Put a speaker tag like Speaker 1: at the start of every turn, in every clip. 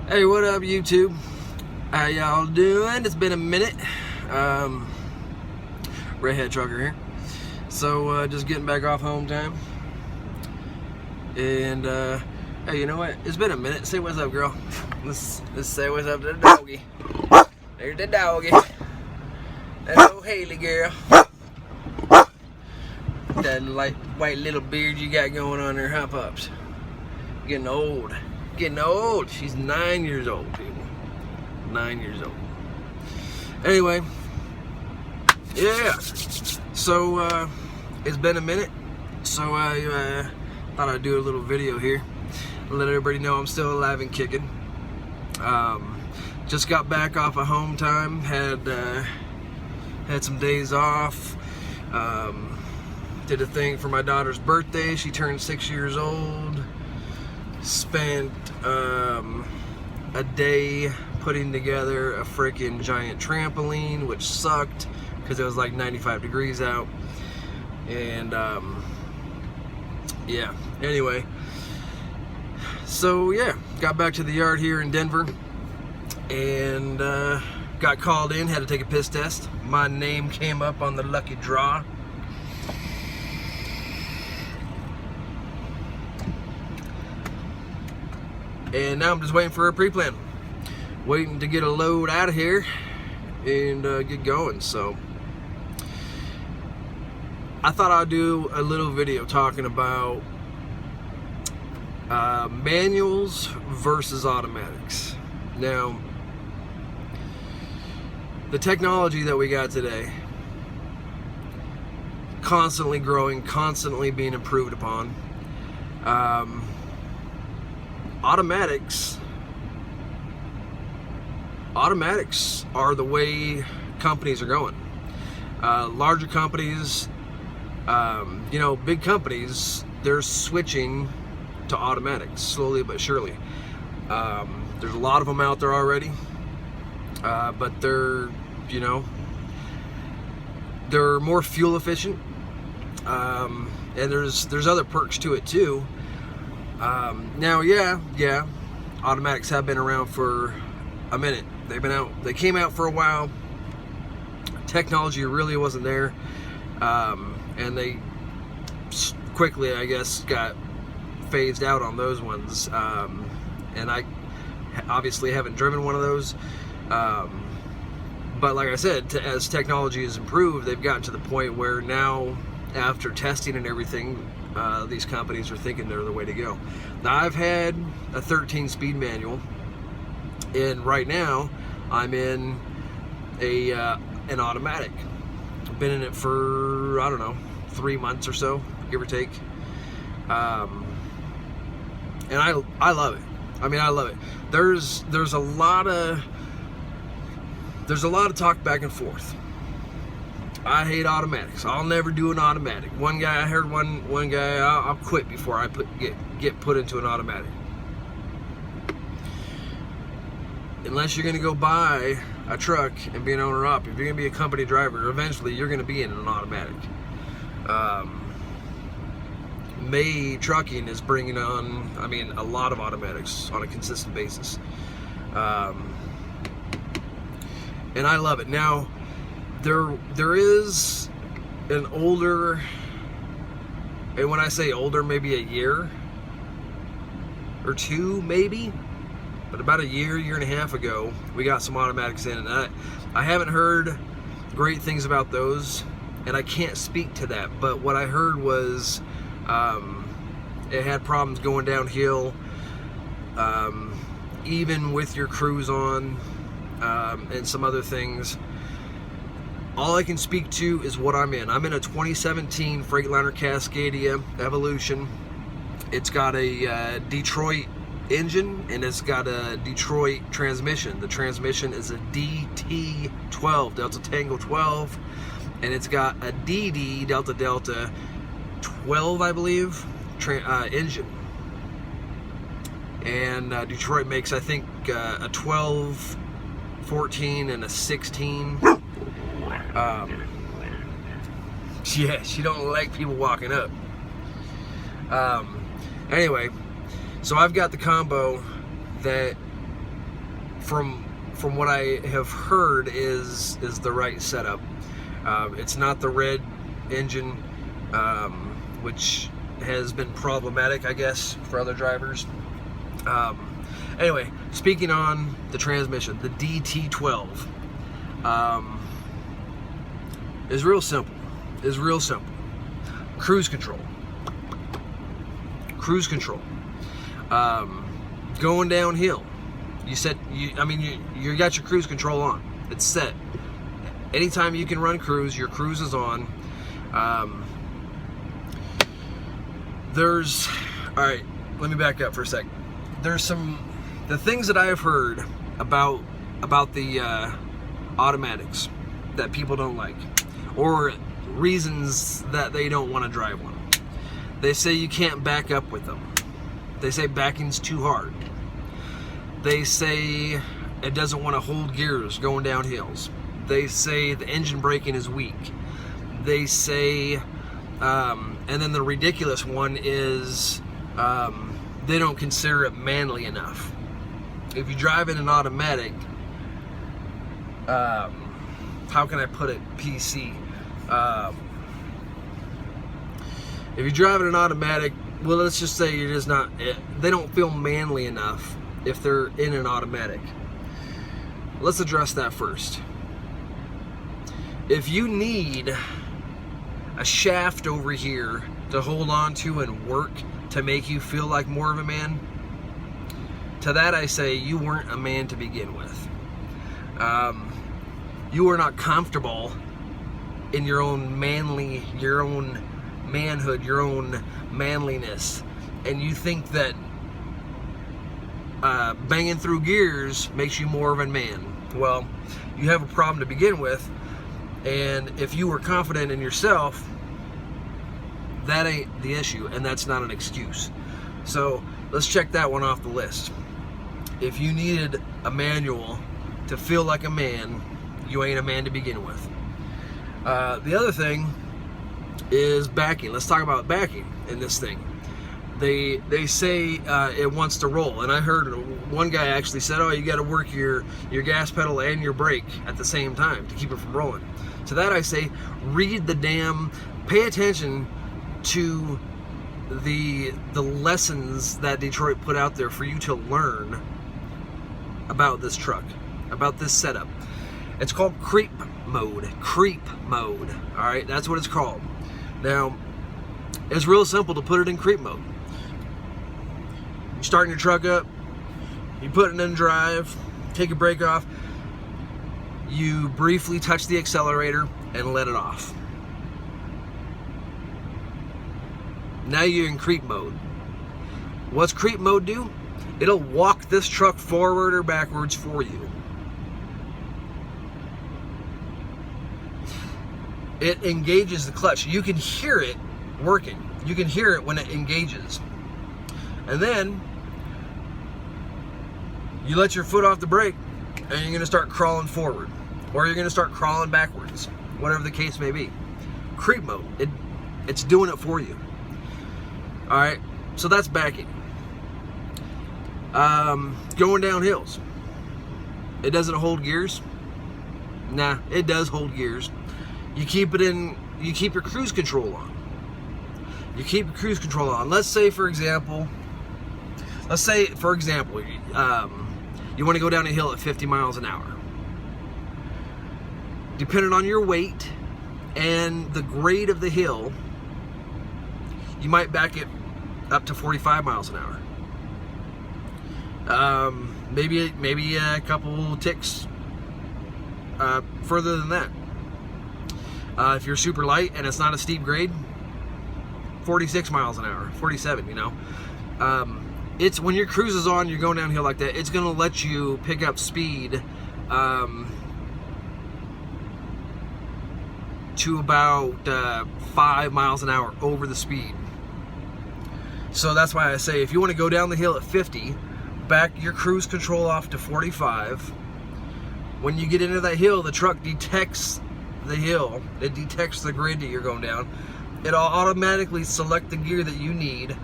Speaker 1: Hey, what up, YouTube? How y'all doing? It's been a minute. Redhead trucker here. So, just getting back off home time. And, hey, you know what? It's been a minute. Say what's up, girl. Let's say what's up to the doggy. There's the doggy. That's old Haley, girl. That light, white little beard you got going on there, huh, pups? Getting old. Getting old. She's 9 years old, people. 9 years old. Anyway, yeah. So, it's been a minute. So I thought I'd do a little video here. Let everybody know I'm still alive and kicking. Just got back off of home time. Had some days off. Did a thing for my daughter's birthday. She turned 6 years old. Spent a day putting together a freaking giant trampoline, which sucked because it was like 95 degrees out. And yeah, anyway, so yeah, got back to the yard here in Denver and got called in, had to take a piss test. My name came up on the lucky draw. And now I'm just waiting for a pre-plan. Waiting to get a load out of here and get going. So I thought I'd do a little video talking about manuals versus automatics. Now, the technology that we got today, constantly growing, constantly being improved upon. Automatics are the way companies are going. Larger companies, you know, big companies, they're switching to automatics slowly but surely. There's a lot of them out there already, but they're, you know, they're more fuel efficient, and there's other perks to it too. Now, yeah, automatics have been around for a minute. They came out for a while. Technology really wasn't there, and they quickly, I guess, got phased out on those ones. And I obviously haven't driven one of those. But like I said, as technology has improved, they've gotten to the point where now, after testing and everything, these companies are thinking they're the way to go. Now, I've had a 13-speed manual, and right now I'm in an automatic. I've been in it for, I don't know, 3 months or so, give or take. And I love it. I mean, I love it. There's a lot of talk back and forth. I hate automatics. I'll never do an automatic. One guy, I heard one guy, I'll quit before I get put into an automatic. Unless you're going to go buy a truck and be an owner-op, if you're going to be a company driver, eventually you're going to be in an automatic. May Trucking is bringing on, I mean, a lot of automatics on a consistent basis. And I love it. Now, there is an older, and when I say older, maybe a year or two, maybe, but about a year and a half ago, we got some automatics in, and I haven't heard great things about those, and I can't speak to that, but what I heard was it had problems going downhill, even with your cruise on, and some other things. All I can speak to is what I'm in. I'm in a 2017 Freightliner Cascadia Evolution. It's got a Detroit engine, and it's got a Detroit transmission. The transmission is a DT12, Delta Tango 12, and it's got a DD, Delta Delta 12, I believe, engine. And Detroit makes, I think, a 12, 14, and a 16. Yeah, she don't like people walking up. Anyway, so I've got the combo that from what I have heard is the right setup. It's not the red engine, which has been problematic, I guess, for other drivers. Anyway, speaking on the transmission, the DT12 is real simple. Cruise control. Going downhill. You got your cruise control on. It's set. Anytime you can run cruise, your cruise is on. Alright, let me back up for a sec. There's the things that I have heard about the automatics that people don't like, or reasons that they don't want to drive one. They say you can't back up with them. They say backing's too hard. They say it doesn't want to hold gears going down hills. They say the engine braking is weak. They say, and then the ridiculous one is they don't consider it manly enough. If you drive in an automatic, how can I put it PC? If you're driving an automatic, well, let's just say you're just not, they don't feel manly enough if they're in an automatic. Let's address that first. If you need a shaft over here to hold on to and work to make you feel like more of a man, to that I say you weren't a man to begin with. You are not comfortable in your own manhood, your own manliness, and you think that banging through gears makes you more of a man. Well, you have a problem to begin with, and if you were confident in yourself, that ain't the issue, and that's not an excuse. So let's check that one off the list. If you needed a manual to feel like a man, you ain't a man to begin with. The other thing is backing. Let's talk about backing in this thing. They say it wants to roll, and I heard one guy actually said, oh, you got to work your gas pedal and your brake at the same time to keep it from rolling. To that I say, pay attention to the lessons that Detroit put out there for you to learn about this truck, about this setup. It's called creep mode. All right, that's what it's called. Now, it's real simple to put it in creep mode. You're starting your truck up, you put it in drive, take a brake off, you briefly touch the accelerator and let it off. Now you're in creep mode. What's creep mode do? It'll walk this truck forward or backwards for you. It engages the clutch. You can hear it working. You can hear it when it engages. And then you let your foot off the brake and you're going to start crawling forward, or you're going to start crawling backwards, whatever the case may be. Creep mode. It's doing it for you. All right, so that's backing. Going down hills. It doesn't hold gears. Nah, it does hold gears. You keep your cruise control on. Let's say, for example, you want to go down a hill at 50 miles an hour. Depending on your weight and the grade of the hill, you might back it up to 45 miles an hour. Maybe a couple ticks further than that. If you're super light and it's not a steep grade, 46 miles an hour, 47, you know. It's when your cruise is on, you're going downhill like that, it's going to let you pick up speed to about 5 miles an hour over the speed. So that's why I say if you want to go down the hill at 50, back your cruise control off to 45. When you get into that hill, the truck detects the hill. It detects the grid that you're going down. It'll automatically select the gear that you need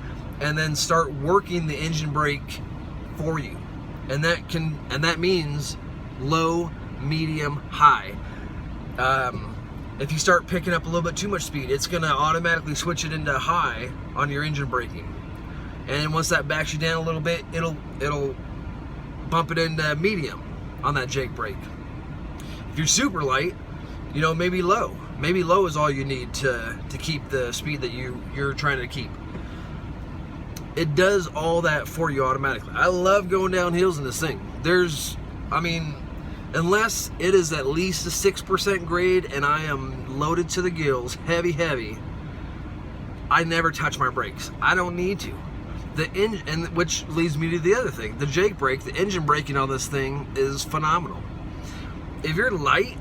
Speaker 1: and then start working the engine brake for you. and that means low, medium, high. If you start picking up a little bit too much speed, it's going to automatically switch it into high on your engine braking. And once that backs you down a little bit, it'll bump it into medium on that Jake brake. If you're super light, you know, maybe low. Maybe low is all you need to keep the speed that you're trying to keep. It does all that for you automatically. I love going down hills in this thing. Unless it is at least a 6% grade and I am loaded to the gills, heavy, I never touch my brakes. I don't need to. Which leads me to the other thing. The Jake brake, the engine braking on this thing is phenomenal. If you're light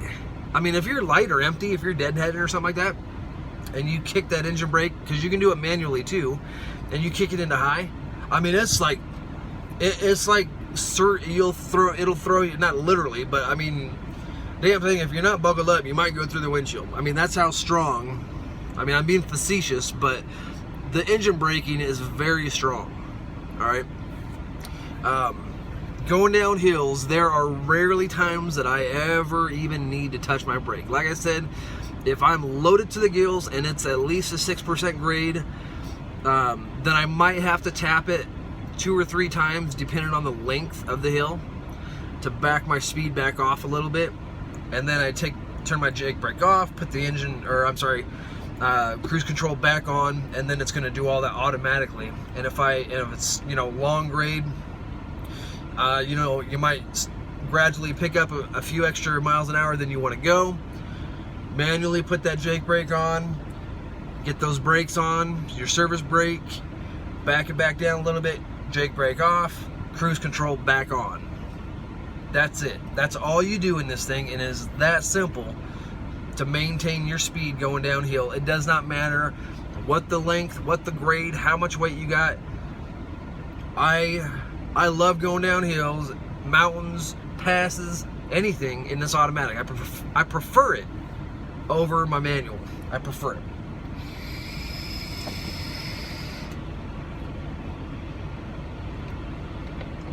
Speaker 1: or empty, if you're deadheaded or something like that, and you kick that engine brake, because you can do it manually too, and you kick it into high, I mean, it'll throw you, not literally, but I mean, damn thing, if you're not buckled up, you might go through the windshield. I mean, that's how strong. I mean, I'm being facetious, but the engine braking is very strong. All right. Going down hills, there are rarely times that I ever even need to touch my brake. Like I said, if I'm loaded to the gills and it's at least a 6% grade, then I might have to tap it 2 or 3 times depending on the length of the hill to back my speed back off a little bit, and then I turn my Jake brake off, put the cruise control back on, and then it's going to do all that automatically. And if it's, you know, long grade, you know, you might gradually pick up a few extra miles an hour than you want to go. Manually put that Jake brake on, get those brakes on, your service brake, back it back down a little bit, Jake brake off, cruise control back on. That's it. That's all you do in this thing, and it is that simple to maintain your speed going downhill. It does not matter what the length, what the grade, how much weight you got. I love going down hills, mountains, passes, anything in this automatic. I prefer it over my manual. I prefer it.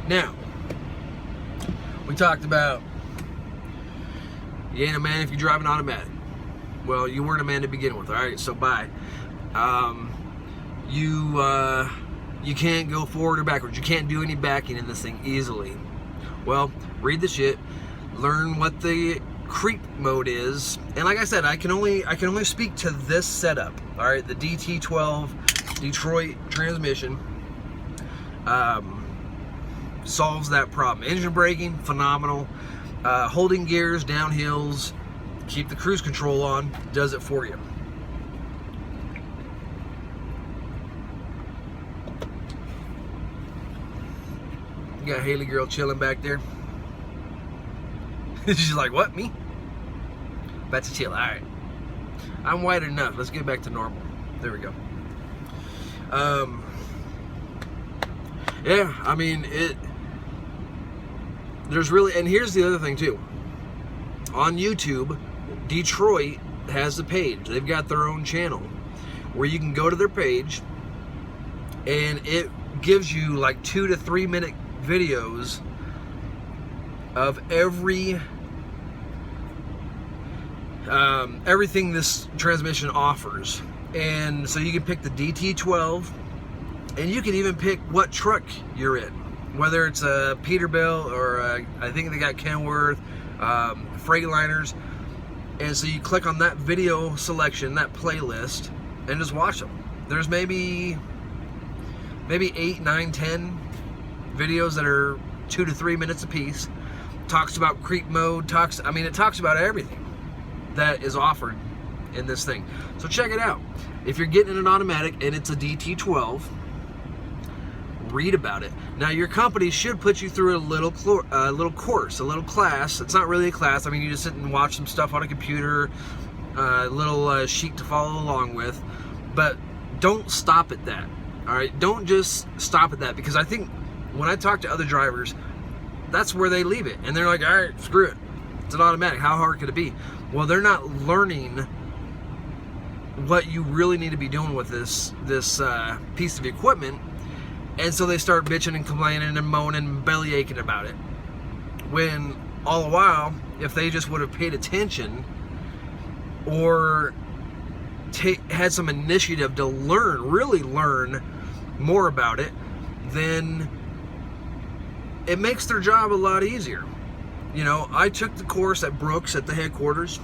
Speaker 1: Now, we talked about you ain't a man if you drive an automatic. Well, you weren't a man to begin with, all right? So bye. You can't go forward or backwards. You can't do any backing in this thing easily. Well, read the shit, learn what the creep mode is, and like I said, I can only speak to this setup. All right, the DT12 Detroit transmission solves that problem. Engine braking, phenomenal. Holding gears down hills, keep the cruise control on, does it for you. You got Haley girl chilling back there. She's like, what, me? About to chill. All right, I'm white enough. Let's get back to normal. There we go. Yeah, I mean, there's really, and here's the other thing too. On YouTube, Detroit has a page. They've got their own channel where you can go to their page and it gives you like 2 to 3 minute videos of everything this transmission offers. And so you can pick the DT12, and you can even pick what truck you're in, whether it's a Peterbilt or I think they got Kenworth, Freightliners. And so you click on that video selection, that playlist, and just watch them. There's maybe 8, 9, 10 videos that are 2 to 3 minutes a piece. Talks about creep mode, it talks about everything that is offered in this thing. So check it out. If you're getting an automatic and it's a DT12, read about it. Now, your company should put you through a little course, a little class. It's not really a class. I mean, you just sit and watch some stuff on a computer, a little sheet to follow along with. But don't stop at that. All right, don't just stop at that, because I think when I talk to other drivers, that's where they leave it, and they're like, all right, screw it, it's an automatic. How hard could it be? Well, they're not learning what you really need to be doing with this piece of equipment. And so they start bitching and complaining and moaning and belly aching about it. When all the while, if they just would have paid attention or had some initiative to really learn more about it, then it makes their job a lot easier. You know, I took the course at Brooks at the headquarters,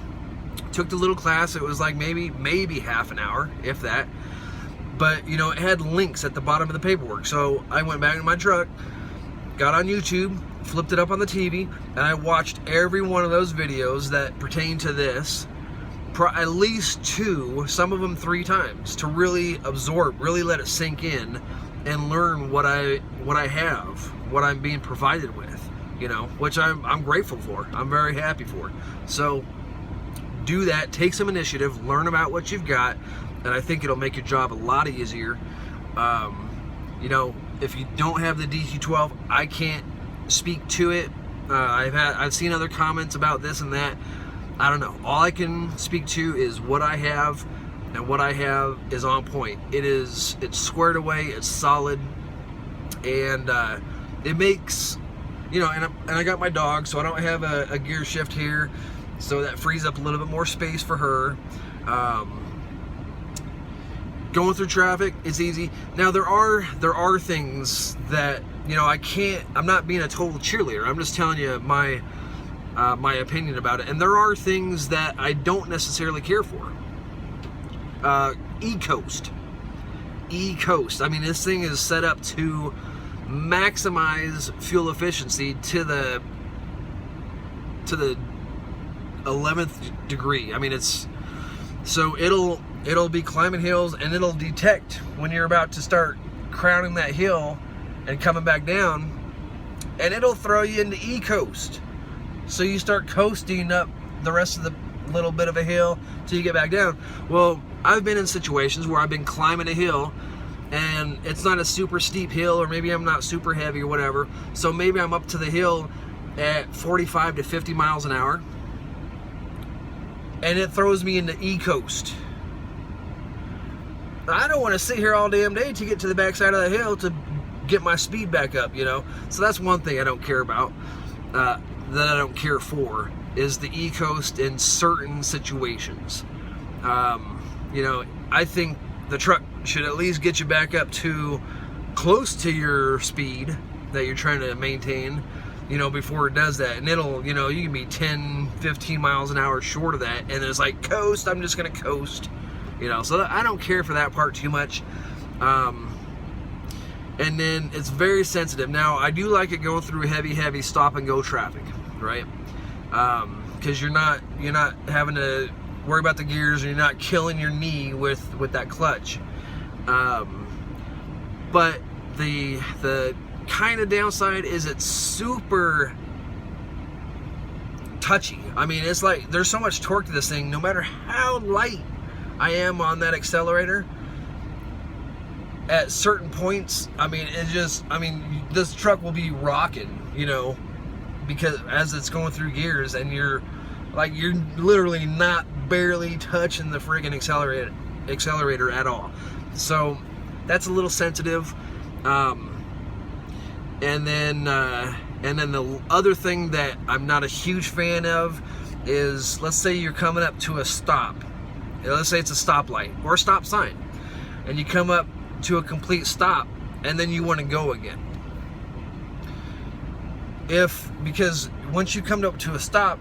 Speaker 1: took the little class. It was like maybe half an hour, if that. But, you know, it had links at the bottom of the paperwork. So I went back in my truck, got on YouTube, flipped it up on the TV, and I watched every one of those videos that pertain to this, at least 2, some of them 3 times, to really absorb, really let it sink in and learn what I'm being provided with, you know, which I'm grateful for. I'm very happy for. So do that, take some initiative, learn about what you've got, and I think it'll make your job a lot easier. You know, if you don't have the DT12, I can't speak to it. I've seen other comments about this and that. I don't know. All I can speak to is what I have, and what I have is on point. It's squared away, it's solid, and it makes, you know, and I got my dog, so I don't have a gear shift here, so that frees up a little bit more space for her. Going through traffic is easy. Now there are things that, you know, I'm not being a total cheerleader. I'm just telling you my opinion about it. And there are things that I don't necessarily care for. E-Coast. I mean, this thing is set up to maximize fuel efficiency to the 11th degree. I mean, so it'll be climbing hills, and it'll detect when you're about to start crowning that hill and coming back down, and it'll throw you into E-Coast. So you start coasting up the rest of the little bit of a hill till you get back down. Well, I've been in situations where I've been climbing a hill, and it's not a super steep hill, or maybe I'm not super heavy or whatever, so maybe I'm up to the hill at 45 to 50 miles an hour, and it throws me into E-Coast. I don't want to sit here all damn day to get to the backside of the hill to get my speed back up, you know. So that's one thing I don't care about, that I don't care for, is the E-Coast in certain situations. You know, I think the truck should at least get you back up to close to your speed that you're trying to maintain, you know, before it does that. And it'll, you know, you can be 10, 15 miles an hour short of that, and it's like, coast, I'm just gonna coast. You know, so I don't care for that part too much. And then it's very sensitive. Now, I do like it going through heavy stop and go traffic, right? Because you're not having to worry about the gears, and you're not killing your knee with that clutch. But the kind of downside is it's super touchy. I mean, it's like there's so much torque to this thing, no matter how light I am on that accelerator, at certain points, I mean, this truck will be rocking, you know, because as it's going through gears, and you're literally not barely touching the friggin' accelerator at all. So that's a little sensitive. And then the other thing that I'm not a huge fan of is, let's say you're coming up to a stop. Let's say it's a stoplight or a stop sign, and you come up to a complete stop, and then you want to go again. Because once you come up to a stop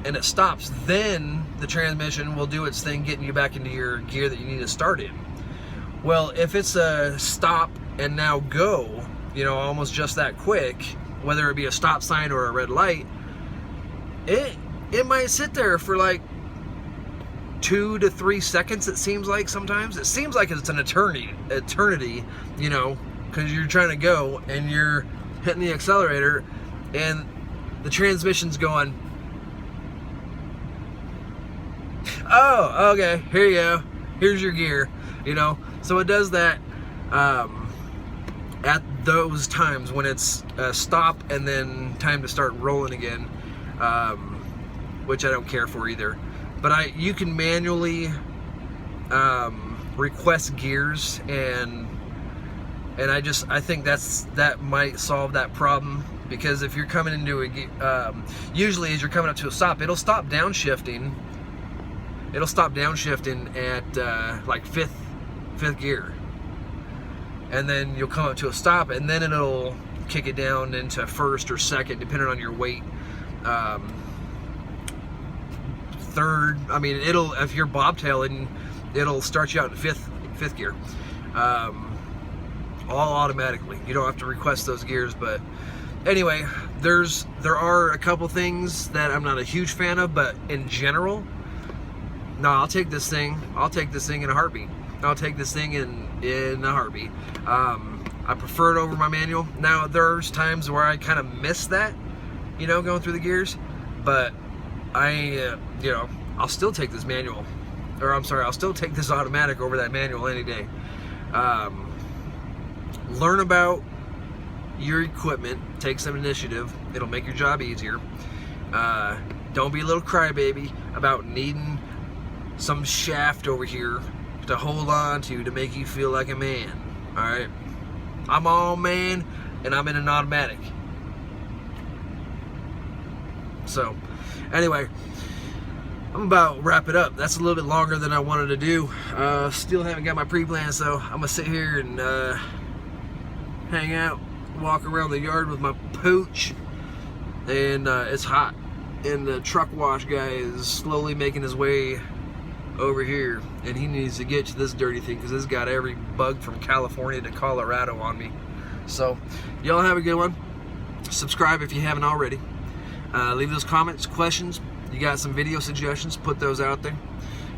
Speaker 1: and it stops, then the transmission will do its thing, getting you back into your gear that you need to start in. Well, if it's a stop and now go, you know, almost just that quick, whether it be a stop sign or a red light, it might sit there for like 2 to 3 seconds. It seems like sometimes. It seems like it's an eternity, you know, because you're trying to go and you're hitting the accelerator, and the transmission's going, oh, okay, here you go, here's your gear, you know. So it does that at those times when it's stop and then time to start rolling again, which I don't care for either. But you can manually request gears and And I think that might solve that problem, because if you're coming into a usually as you're coming up to a stop, it'll stop downshifting. It'll stop downshifting at like fifth gear, and then you'll come up to a stop, and then it'll kick it down into first or second, depending on your weight. Third, I mean, if you're bobtailing, it'll start you out in fifth gear, all automatically. You don't have to request those gears. But anyway, there are a couple things that I'm not a huge fan of, but in general, no, I'll take this thing in a heartbeat. I'll take this thing in a heartbeat. I prefer it over my manual. Now, there's times where I kind of miss that, going through the gears, but I'll still take this manual, or I'm sorry, I'll still take this automatic over that manual any day. Learn about your equipment, take some initiative. It'll make your job easier. Don't be a little crybaby about needing some shaft over here to hold on to make you feel like a man. All right, I'm all man, and I'm in an automatic. So anyway, I'm about to wrap it up. That's a little bit longer than I wanted to do. Still haven't got my pre-plan, so I'm gonna sit here and hang out, walk around the yard with my pooch. And it's hot, and the truck wash guy is slowly making his way over here, and he needs to get to this dirty thing, because it's got every bug from California to Colorado on me. So y'all have a good one. Subscribe if you haven't already. Leave those comments, questions. You got some video suggestions, put those out there.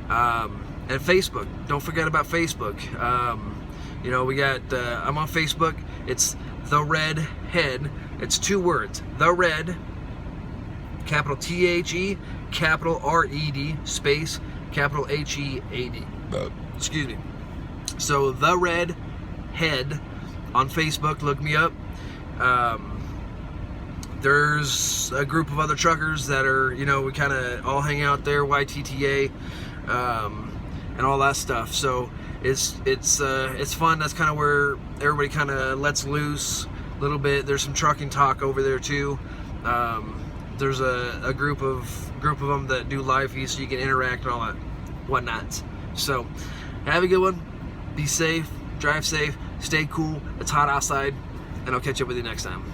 Speaker 1: And Facebook, don't forget about Facebook. We got, I'm on Facebook. It's The Red Head. It's 2 words. The Red, capital THE, capital RED, space, capital HEAD. Excuse me. So The Red Head on Facebook. Look me up. There's a group of other truckers that are, we kind of all hang out there, YTTA, and all that stuff. So it's fun. That's kind of where everybody kind of lets loose a little bit. There's some trucking talk over there too. There's a group of them that do live feeds, so you can interact and all that whatnots. So have a good one. Be safe. Drive safe. Stay cool. It's hot outside, and I'll catch up with you next time.